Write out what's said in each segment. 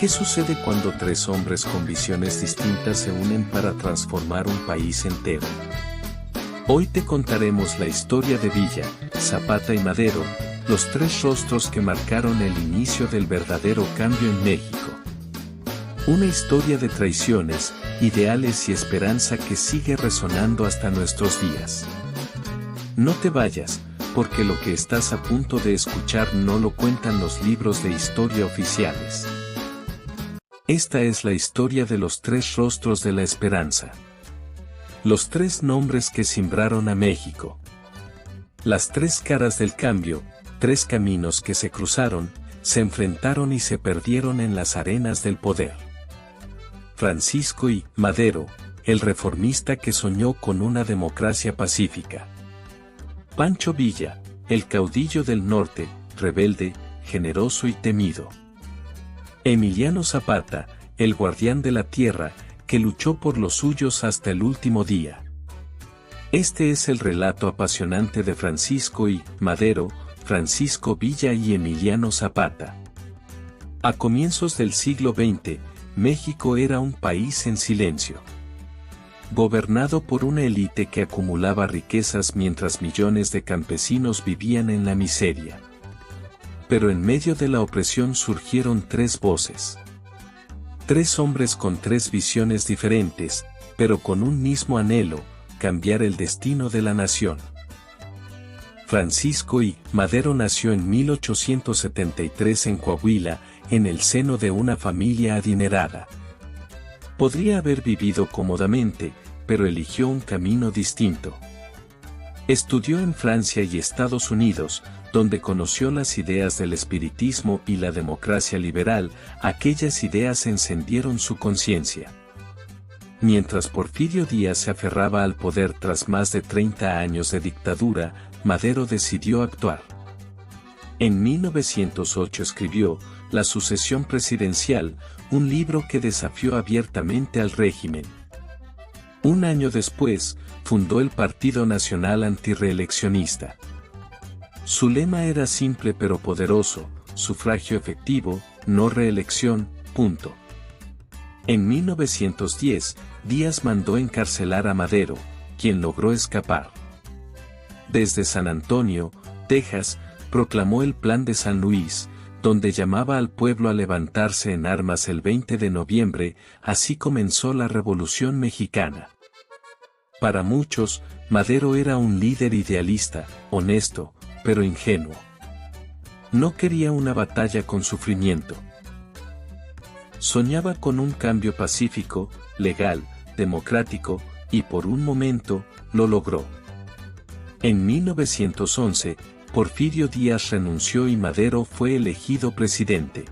¿Qué sucede cuando tres hombres con visiones distintas se unen para transformar un país entero? Hoy te contaremos la historia de Villa, Zapata y Madero, los tres rostros que marcaron el inicio del verdadero cambio en México. Una historia de traiciones, ideales y esperanza que sigue resonando hasta nuestros días. No te vayas, porque lo que estás a punto de escuchar no lo cuentan los libros de historia oficiales. Esta es la historia de los tres rostros de la esperanza. Los tres nombres que simbraron a México. Las tres caras del cambio, tres caminos que se cruzaron, se enfrentaron y se perdieron en las arenas del poder. Francisco y Madero, el reformista que soñó con una democracia pacífica. Pancho Villa, el caudillo del norte, rebelde, generoso y temido. Emiliano Zapata, el guardián de la tierra, que luchó por los suyos hasta el último día. Este es el relato apasionante de Francisco y Madero, Francisco Villa y Emiliano Zapata. A comienzos del siglo XX, México era un país en silencio. Gobernado por una élite que acumulaba riquezas mientras millones de campesinos vivían en la miseria. Pero en medio de la opresión surgieron tres voces. Tres hombres con tres visiones diferentes, pero con un mismo anhelo: cambiar el destino de la nación. Francisco I. Madero nació en 1873 en Coahuila, en el seno de una familia adinerada. Podría haber vivido cómodamente, pero eligió un camino distinto. Estudió en Francia y Estados Unidos, donde conoció las ideas del espiritismo y la democracia liberal. Aquellas ideas encendieron su conciencia. Mientras Porfirio Díaz se aferraba al poder tras más de 30 años de dictadura, Madero decidió actuar. En 1908 escribió La sucesión presidencial, un libro que desafió abiertamente al régimen. Un año después, fundó el Partido Nacional Antirreeleccionista. Su lema era simple pero poderoso: sufragio efectivo, no reelección, punto. En 1910, Díaz mandó encarcelar a Madero, quien logró escapar. Desde San Antonio, Texas, proclamó el Plan de San Luis, donde llamaba al pueblo a levantarse en armas el 20 de noviembre, así comenzó la Revolución Mexicana. Para muchos, Madero era un líder idealista, honesto, pero ingenuo. No quería una batalla con sufrimiento. Soñaba con un cambio pacífico, legal, democrático, y por un momento, lo logró. En 1911, Porfirio Díaz renunció y Madero fue elegido presidente.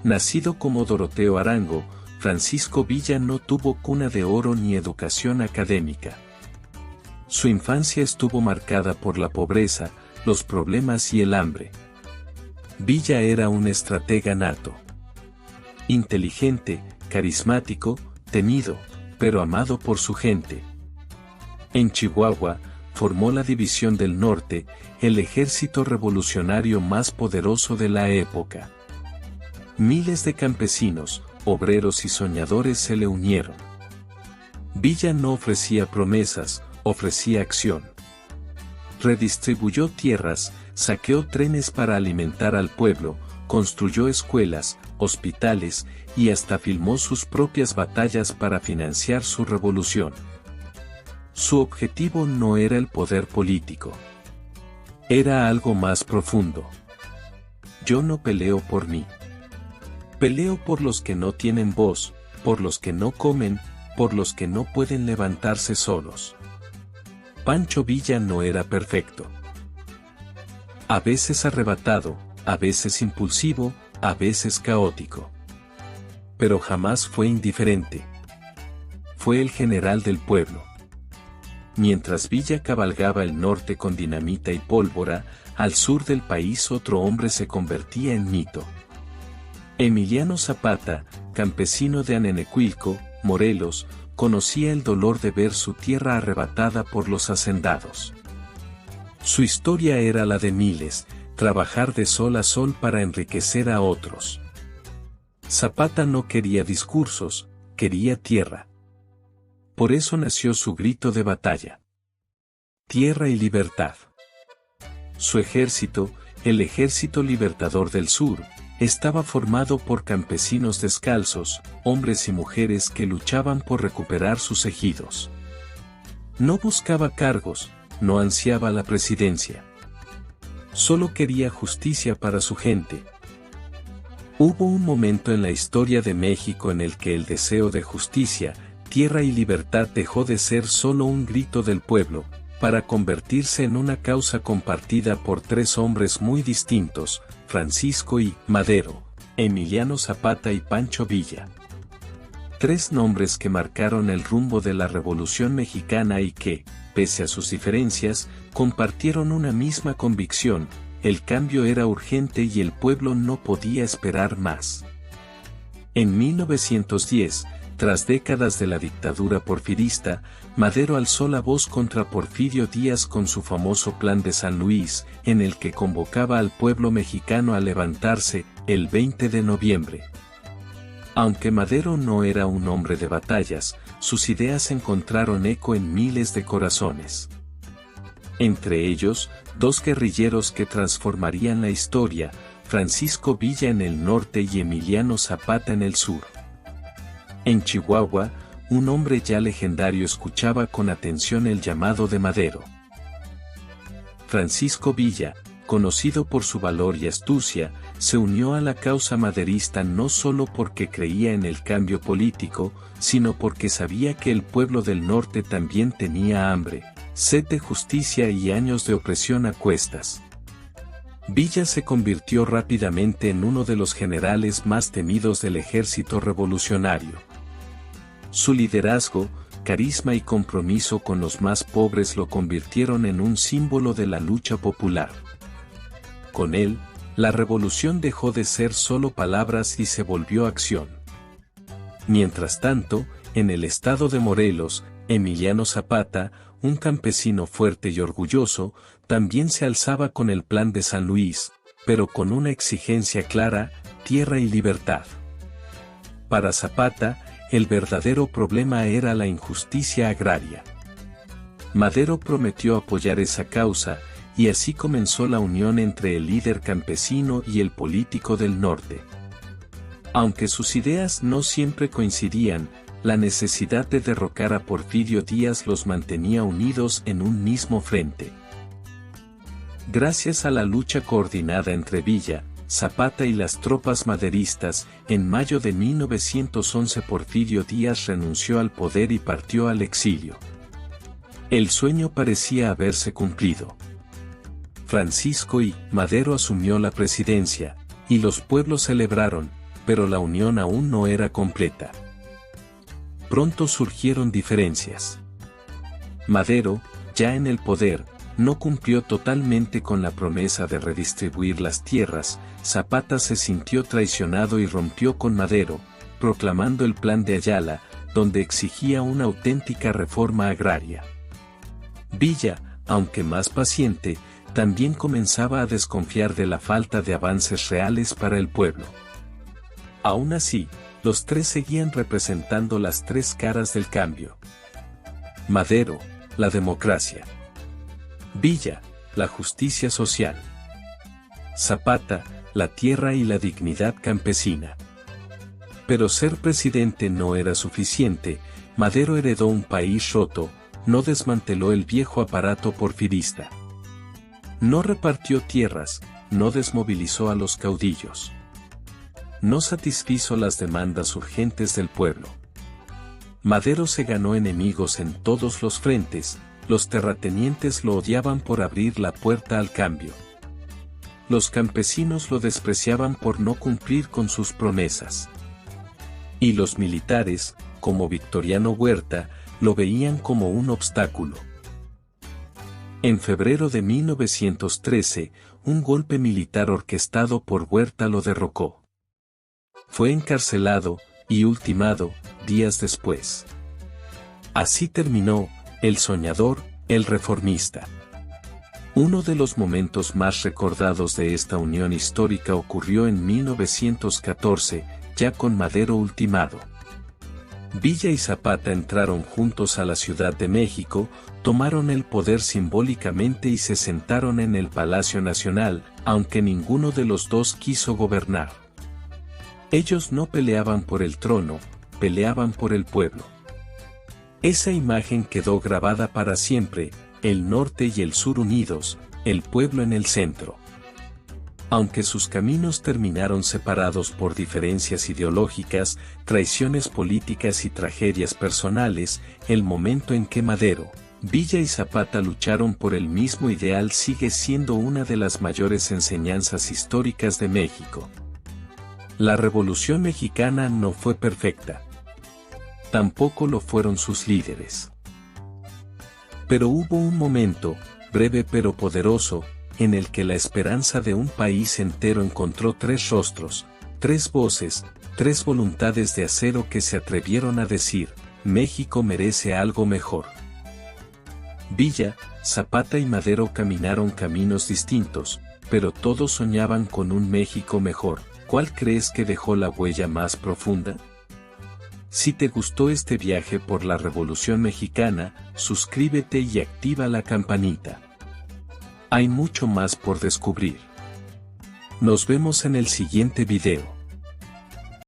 Nacido como Doroteo Arango, Francisco Villa no tuvo cuna de oro ni educación académica. Su infancia estuvo marcada por la pobreza, los problemas y el hambre. Villa era un estratega nato. Inteligente, carismático, temido, pero amado por su gente. En Chihuahua, formó la División del Norte, el ejército revolucionario más poderoso de la época. Miles de campesinos, obreros y soñadores se le unieron. Villa no ofrecía promesas, ofrecía acción. Redistribuyó tierras, saqueó trenes para alimentar al pueblo, construyó escuelas, hospitales, y hasta filmó sus propias batallas para financiar su revolución. Su objetivo no era el poder político. Era algo más profundo. Yo no peleo por mí. Peleo por los que no tienen voz, por los que no comen, por los que no pueden levantarse solos. Pancho Villa no era perfecto. A veces arrebatado, a veces impulsivo, a veces caótico. Pero jamás fue indiferente. Fue el general del pueblo. Mientras Villa cabalgaba el norte con dinamita y pólvora, al sur del país otro hombre se convertía en mito. Emiliano Zapata, campesino de Anenecuilco, Morelos, conocía el dolor de ver su tierra arrebatada por los hacendados. Su historia era la de miles, trabajar de sol a sol para enriquecer a otros. Zapata no quería discursos, quería tierra. Por eso nació su grito de batalla. Tierra y libertad. Su ejército, el Ejército Libertador del Sur, estaba formado por campesinos descalzos, hombres y mujeres que luchaban por recuperar sus ejidos. No buscaba cargos, no ansiaba la presidencia. Solo quería justicia para su gente. Hubo un momento en la historia de México en el que el deseo de justicia, tierra y libertad dejó de ser solo un grito del pueblo, para convertirse en una causa compartida por tres hombres muy distintos, Francisco y Madero, Emiliano Zapata y Pancho Villa. Tres nombres que marcaron el rumbo de la Revolución Mexicana y que, pese a sus diferencias, compartieron una misma convicción: el cambio era urgente y el pueblo no podía esperar más. En 1910, tras décadas de la dictadura porfirista, Madero alzó la voz contra Porfirio Díaz con su famoso Plan de San Luis, en el que convocaba al pueblo mexicano a levantarse, el 20 de noviembre. Aunque Madero no era un hombre de batallas, sus ideas encontraron eco en miles de corazones. Entre ellos, dos guerrilleros que transformarían la historia, Francisco Villa en el norte y Emiliano Zapata en el sur. En Chihuahua, un hombre ya legendario escuchaba con atención el llamado de Madero. Francisco Villa, conocido por su valor y astucia, se unió a la causa maderista no solo porque creía en el cambio político, sino porque sabía que el pueblo del norte también tenía hambre, sed de justicia y años de opresión a cuestas. Villa se convirtió rápidamente en uno de los generales más temidos del ejército revolucionario. Su liderazgo, carisma y compromiso con los más pobres lo convirtieron en un símbolo de la lucha popular. Con él, la revolución dejó de ser solo palabras y se volvió acción. Mientras tanto, en el estado de Morelos, Emiliano Zapata, un campesino fuerte y orgulloso, también se alzaba con el Plan de San Luis, pero con una exigencia clara: tierra y libertad. Para Zapata, el verdadero problema era la injusticia agraria. Madero prometió apoyar esa causa, y así comenzó la unión entre el líder campesino y el político del norte. Aunque sus ideas no siempre coincidían, la necesidad de derrocar a Porfirio Díaz los mantenía unidos en un mismo frente. Gracias a la lucha coordinada entre Villa, Zapata y las tropas maderistas, en mayo de 1911 Porfirio Díaz renunció al poder y partió al exilio. El sueño parecía haberse cumplido. Francisco y Madero asumió la presidencia, y los pueblos celebraron, pero la unión aún no era completa. Pronto surgieron diferencias. Madero, ya en el poder, no cumplió totalmente con la promesa de redistribuir las tierras. Zapata se sintió traicionado y rompió con Madero, proclamando el Plan de Ayala, donde exigía una auténtica reforma agraria. Villa, aunque más paciente, también comenzaba a desconfiar de la falta de avances reales para el pueblo. Aún así, los tres seguían representando las tres caras del cambio. Madero, la democracia. Villa, la justicia social. Zapata, la tierra y la dignidad campesina. Pero ser presidente no era suficiente. Madero heredó un país roto, no desmanteló el viejo aparato porfirista. No repartió tierras, no desmovilizó a los caudillos. No satisfizo las demandas urgentes del pueblo. Madero se ganó enemigos en todos los frentes. Los terratenientes lo odiaban por abrir la puerta al cambio. Los campesinos lo despreciaban por no cumplir con sus promesas. Y los militares, como Victoriano Huerta, lo veían como un obstáculo. En febrero de 1913, un golpe militar orquestado por Huerta lo derrocó. Fue encarcelado y ultimado días después. Así terminó el soñador, el reformista. Uno de los momentos más recordados de esta unión histórica ocurrió en 1914, ya con Madero ultimado. Villa y Zapata entraron juntos a la Ciudad de México, tomaron el poder simbólicamente y se sentaron en el Palacio Nacional, aunque ninguno de los dos quiso gobernar. Ellos no peleaban por el trono, peleaban por el pueblo. Esa imagen quedó grabada para siempre, el norte y el sur unidos, el pueblo en el centro. Aunque sus caminos terminaron separados por diferencias ideológicas, traiciones políticas y tragedias personales, el momento en que Madero, Villa y Zapata lucharon por el mismo ideal sigue siendo una de las mayores enseñanzas históricas de México. La Revolución Mexicana no fue perfecta. Tampoco lo fueron sus líderes. Pero hubo un momento, breve pero poderoso, en el que la esperanza de un país entero encontró tres rostros, tres voces, tres voluntades de acero que se atrevieron a decir, México merece algo mejor. Villa, Zapata y Madero caminaron caminos distintos, pero todos soñaban con un México mejor. ¿Cuál crees que dejó la huella más profunda? Si te gustó este viaje por la Revolución Mexicana, suscríbete y activa la campanita. Hay mucho más por descubrir. Nos vemos en el siguiente video.